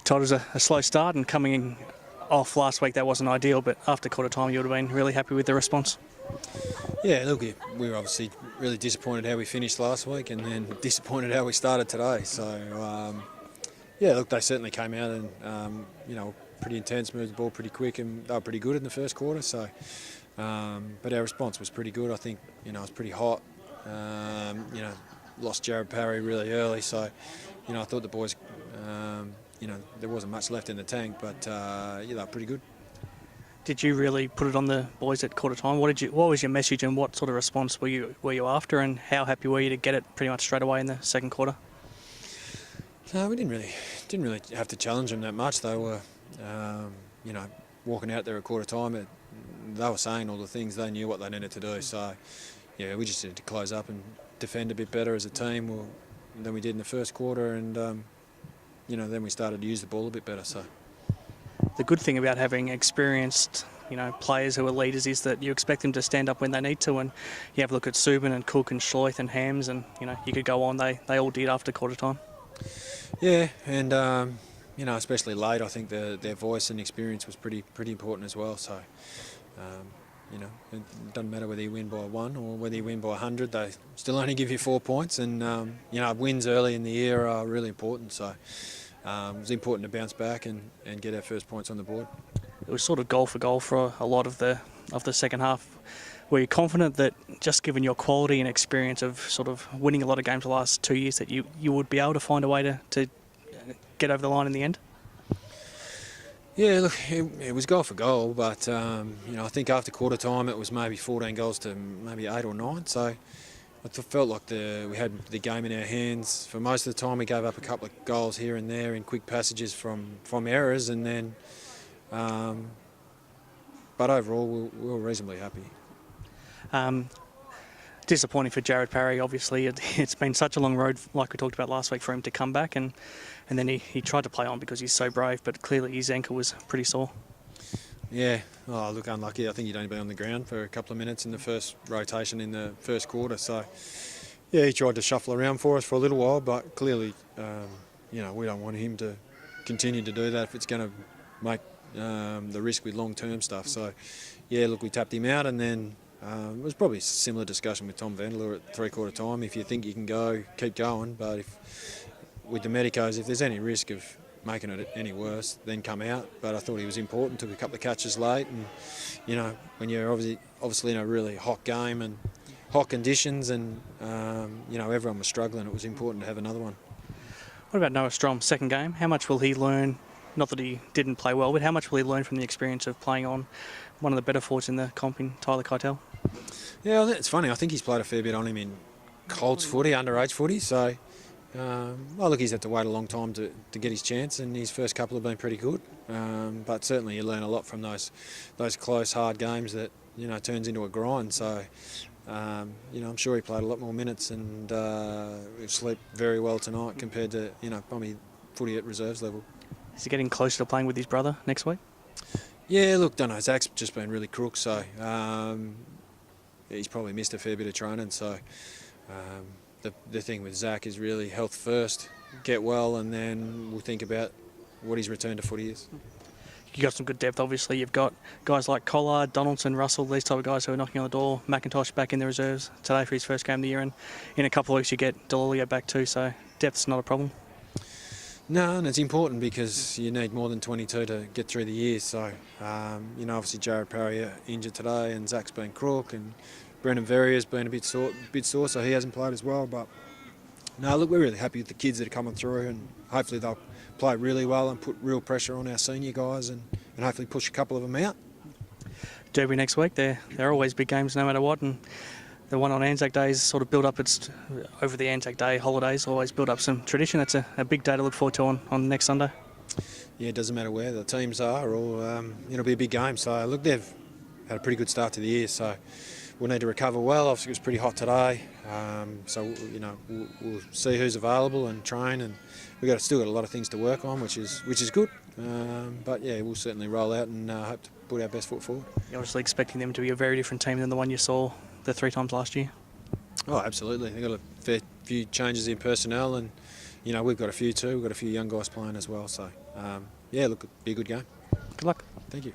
Todd, it was a slow start, and coming off last week that wasn't ideal, but after quarter time you would have been really happy with the response. Yeah, look, we were obviously really disappointed how we finished last week, and then disappointed how we started today. So, yeah, look, they certainly came out and, pretty intense, moved the ball pretty quick, and they were pretty good in the first quarter. So, but our response was pretty good. I think, it was pretty hot. Lost Jared Parry really early, so, I thought the boys, there wasn't much left in the tank, but they were pretty good. Did you really put it on the boys at quarter time? What was your message, and what sort of response were you after, and how happy were you to get it pretty much straight away in the second quarter? No, we didn't really have to challenge them that much. They were, walking out there at quarter time. They were saying all the things. They knew what they needed to do. So, yeah, we just needed to close up and defend a bit better as a team than we did in the first quarter, and then we started to use the ball a bit better. So. The good thing about having experienced, players who are leaders is that you expect them to stand up when they need to, and you have a look at Subin and Cook and Schleith and Hams, and you could go on. They all did after quarter time. Yeah, and especially late, I think their voice and experience was pretty important as well. So, it doesn't matter whether you win by 1 or whether you win by 100. They still only give you 4 points, and wins early in the year are really important. So. It was important to bounce back and get our first points on the board. It was sort of goal for goal for a lot of the second half. Were you confident that, just given your quality and experience of sort of winning a lot of games the last 2 years, that you would be able to find a way to get over the line in the end? Yeah, look, it was goal for goal, but I think after quarter time it was maybe 14 goals to maybe 8 or 9. So. I felt like we had the game in our hands. For most of the time we gave up a couple of goals here and there in quick passages from errors, and then but overall we were reasonably happy. Disappointing for Jared Parry, obviously. It's been such a long road, like we talked about last week, for him to come back, and then he tried to play on because he's so brave, but clearly his ankle was pretty sore. Yeah, look, unlucky. I think he'd only been on the ground for a couple of minutes in the first rotation in the first quarter. So, yeah, he tried to shuffle around for us for a little while, but clearly, we don't want him to continue to do that if it's going to make the risk with long-term stuff. So, yeah, look, we tapped him out, and then it was probably a similar discussion with Tom Vanderloo at three-quarter time. If you think you can go, keep going. But with the medicos, if there's any risk of making it any worse, then come out. But I thought he was important, took a couple of catches late, and when you're obviously in a really hot game and hot conditions, and everyone was struggling, it was important to have another one. What about Noah Strom, second game? How much will he learn? Not that he didn't play well, but how much will he learn from the experience of playing on one of the better forwards in the comp in Tyler Keitel? Yeah, it's funny. I think he's played a fair bit on him in Colts footy, underage footy, so look, he's had to wait a long time to get his chance, and his first couple have been pretty good. But certainly you learn a lot from those close, hard games that turns into a grind. So I'm sure he played a lot more minutes, and we've slept very well tonight compared to probably footy at reserves level. Is he getting closer to playing with his brother next week? Yeah, look, don't know. Zach's just been really crook, so he's probably missed a fair bit of training. So. The thing with Zach is really health first, get well, and then we'll think about what his return to footy is. You've got some good depth, obviously. You've got guys like Collard, Donaldson, Russell, these type of guys who are knocking on the door. McIntosh back in the reserves today for his first game of the year, and in a couple of weeks you get Delolio back too, so depth's not a problem. No, and it's important because you need more than 22 to get through the year. So, obviously Jared Parry injured today, and Zach's been crook, and Brendan Verrier's been a bit sore, so he hasn't played as well. But no, look, we're really happy with the kids that are coming through, and hopefully they'll play really well and put real pressure on our senior guys, and hopefully push a couple of them out. Derby next week. They're always big games no matter what, and the one on Anzac Day is sort of built up. It's over the Anzac Day holidays, always build up some tradition. It's a big day to look forward to on next Sunday. Yeah, it doesn't matter where the teams are, or it'll be a big game. So look, they've had a pretty good start to the year, so we'll need to recover well. Obviously, it was pretty hot today, so we'll see who's available and train, and we've still got a lot of things to work on, which is good. But yeah, we'll certainly roll out and hope to put our best foot forward. You're obviously expecting them to be a very different team than the one you saw the 3 times last year. Oh, absolutely. They've got a fair few changes in personnel, and we've got a few too. We've got a few young guys playing as well. So, yeah, look, it'll be a good game. Good luck. Thank you.